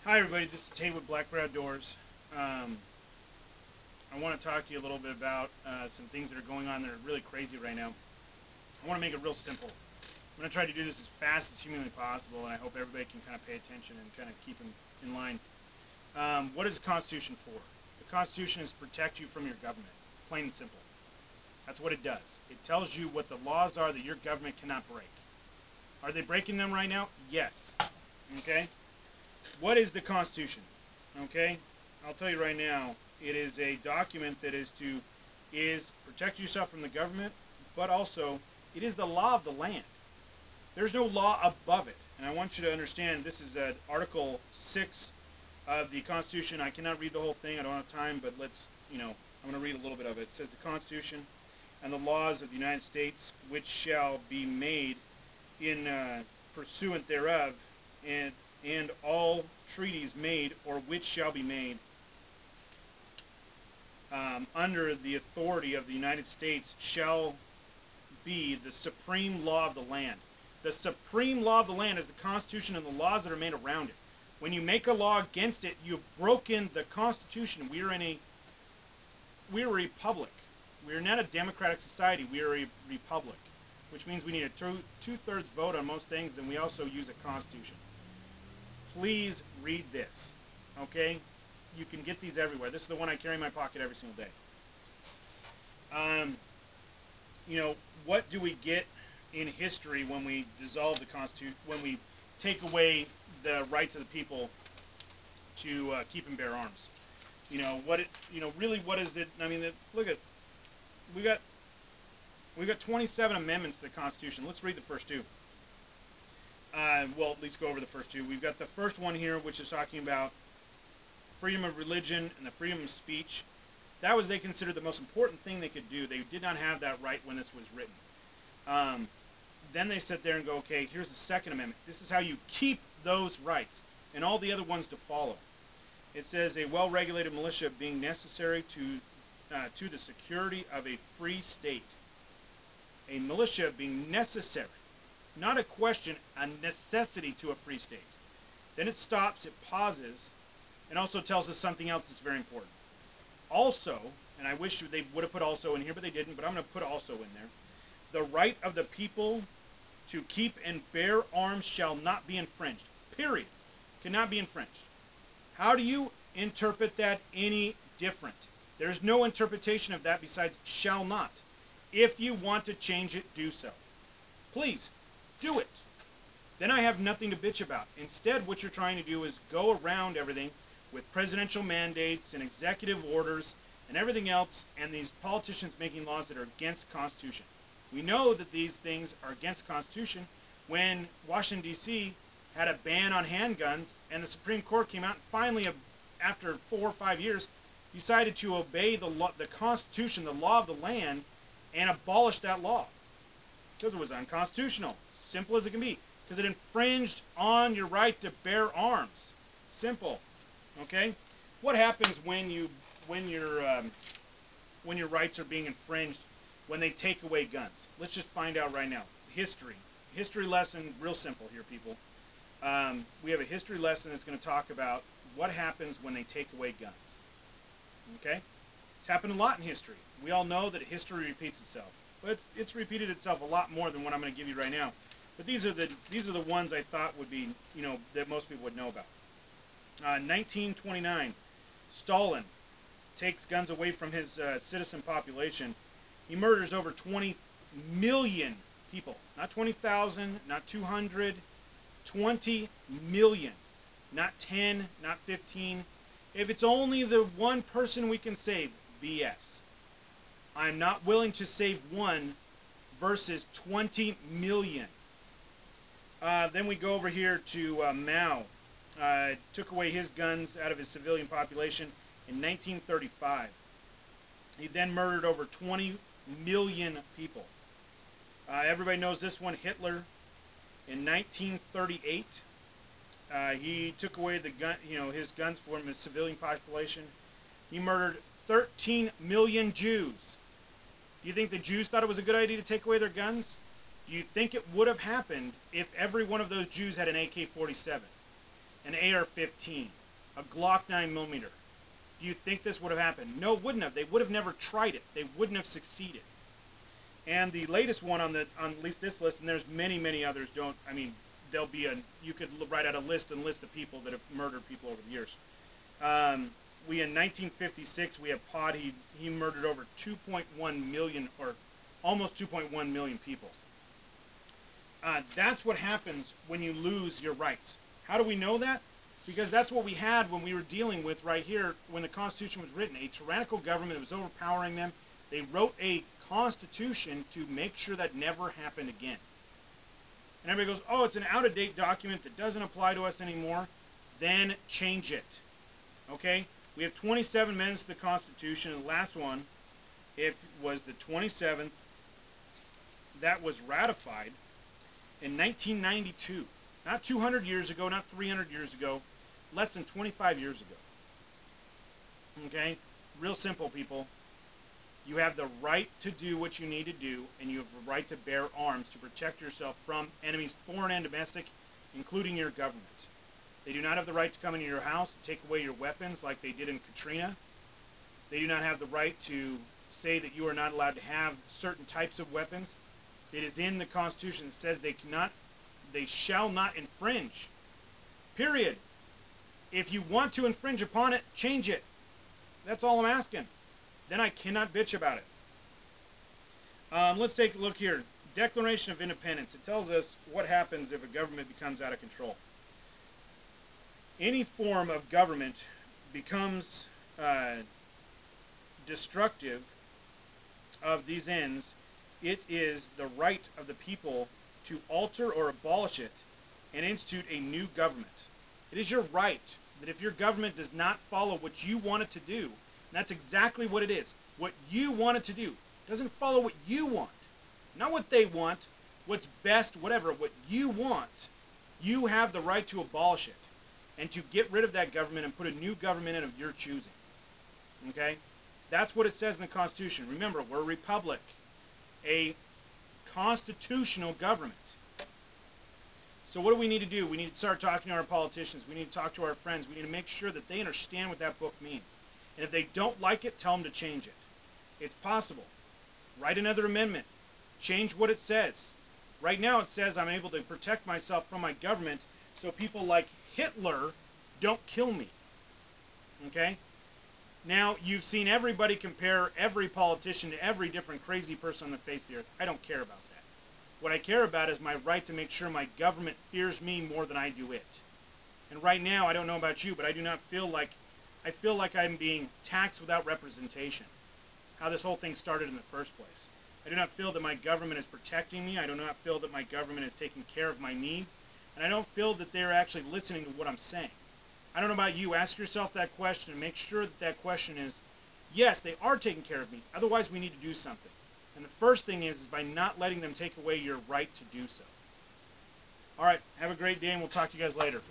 Hi everybody, this is Tate with Black Bear Outdoors. I want to talk to you a little bit about some things that are going on that are really crazy right now. I want to make it real simple. I'm going to try to do this as fast as humanly possible, and I hope everybody can kind of pay attention and kind of keep in line. What is the Constitution for? The Constitution is to protect you from your government, plain and simple. That's what it does. It tells you what the laws are that your government cannot break. Are they breaking them right now? Yes. Okay? What is the Constitution? Okay? I'll tell you right now, it is a document that is protect yourself from the government, but also it is the law of the land. There's no law above it. And I want you to understand this is Article 6 of the Constitution. I cannot read the whole thing. I don't have time, but I'm going to read a little bit of it. It says the Constitution and the laws of the United States which shall be made in pursuant thereof, and all treaties made or which shall be made under the authority of the United States shall be the supreme law of the land. The supreme law of the land is the Constitution and the laws that are made around it. When you make a law against it, you've broken the Constitution. We are a republic. We are not a democratic society. We are a republic, which means we need a two-thirds vote on most things. Then we also use a Constitution. Please read this, okay? You can get these everywhere. This is the one I carry in my pocket every single day. What do we get in history when we dissolve the Constitution, when we take away the rights of the people to keep and bear arms? Really, what is it? I mean, look at, we got 27 amendments to the Constitution. Let's read the first two. Well, at least go over the first two. We've got the first one here, which is talking about freedom of religion and the freedom of speech. That was, they considered, the most important thing they could do. They did not have that right when this was written. Then they sit there and go, okay, here's the Second Amendment. This is how you keep those rights and all the other ones to follow. It says a well-regulated militia being necessary to the security of a free state. A militia being necessary. Not a question, a necessity to a free state. Then it stops, it pauses, and also tells us something else that's very important. Also, and I wish they would have put also in here, but they didn't, but I'm going to put also in there. The right of the people to keep and bear arms shall not be infringed. Period. Cannot be infringed. How do you interpret that any different? There's no interpretation of that besides shall not. If you want to change it, do so. Please. Do it. Then I have nothing to bitch about. Instead, what you're trying to do is go around everything with presidential mandates and executive orders and everything else, and these politicians making laws that are against the Constitution. We know that these things are against the Constitution when Washington, D.C. had a ban on handguns, and the Supreme Court came out and finally, after 4 or 5 years, decided to obey the Constitution, the law of the land, and abolish that law because it was unconstitutional. Simple as it can be, because it infringed on your right to bear arms. Simple. Okay? What happens when your rights are being infringed when they take away guns? Let's just find out right now. History lesson, real simple here, people. We have a history lesson that's going to talk about what happens when they take away guns. Okay? It's happened a lot in history. We all know that history repeats itself, but it's repeated itself a lot more than what I'm going to give you right now. But these are the ones I thought would be, that most people would know about. 1929, Stalin takes guns away from his citizen population. He murders over 20 million people. Not 20,000, not 200, 20 million. Not 10, not 15. If it's only the one person we can save, BS. I'm not willing to save one versus 20 million. Then we go over here to Mao. Took away his guns out of his civilian population in 1935. He then murdered over 20 million people. Everybody knows this one, Hitler. In 1938, he took away his guns from his civilian population. He murdered 13 million Jews. Do you think the Jews thought it was a good idea to take away their guns? Do you think it would have happened if every one of those Jews had an AK-47? an AR-15, a Glock 9mm. Do you think this would have happened? No, it wouldn't have. They would have never tried it. They wouldn't have succeeded. And the latest one on at least this list, and there's many, many others. There'll be you could write out a list of people that have murdered people over the years. In 1956, we have Pod. He murdered over 2.1 million, or almost 2.1 million people. That's what happens when you lose your rights. How do we know that? Because that's what we had when we were dealing with right here when the Constitution was written. A tyrannical government that was overpowering them. They wrote a Constitution to make sure that never happened again. And everybody goes, oh, it's an out-of-date document that doesn't apply to us anymore. Then change it. Okay? We have 27 amendments to the Constitution, and the last one, it was the 27th that was ratified in 1992. Not 200 years ago, not 300 years ago, less than 25 years ago. Okay? Real simple, people. You have the right to do what you need to do, and you have the right to bear arms to protect yourself from enemies, foreign and domestic, including your government. They do not have the right to come into your house and take away your weapons like they did in Katrina. They do not have the right to say that you are not allowed to have certain types of weapons. It is in the Constitution that says they shall not infringe. Period. If you want to infringe upon it, change it. That's all I'm asking. Then I cannot bitch about it. Let's take a look here. Declaration of Independence. It tells us what happens if a government becomes out of control. Any form of government becomes destructive of these ends. It is the right of the people to alter or abolish it and institute a new government. It is your right that if your government does not follow what you want it to do, and that's exactly what it is, what you want it to do, doesn't follow what you want, not what they want, what's best, whatever, what you want, you have the right to abolish it and to get rid of that government and put a new government in of your choosing. Okay? That's what it says in the Constitution. Remember, we're a republic, a constitutional government. So what do we need to do? We need to start talking to our politicians. We need to talk to our friends. We need to make sure that they understand what that book means. And if they don't like it, tell them to change it. It's possible. Write another amendment. Change what it says. Right now it says I'm able to protect myself from my government so people like Hitler don't kill me. Okay? Now, you've seen everybody compare every politician to every different crazy person on the face of the earth. I don't care about that. What I care about is my right to make sure my government fears me more than I do it. And right now, I don't know about you, but I do not feel like, I feel like I'm being taxed without representation. How this whole thing started in the first place. I do not feel that my government is protecting me. I do not feel that my government is taking care of my needs. And I don't feel that they're actually listening to what I'm saying. I don't know about you. Ask yourself that question and make sure that that question is, yes, they are taking care of me. Otherwise, we need to do something. And the first thing is by not letting them take away your right to do so. All right. Have a great day, and we'll talk to you guys later.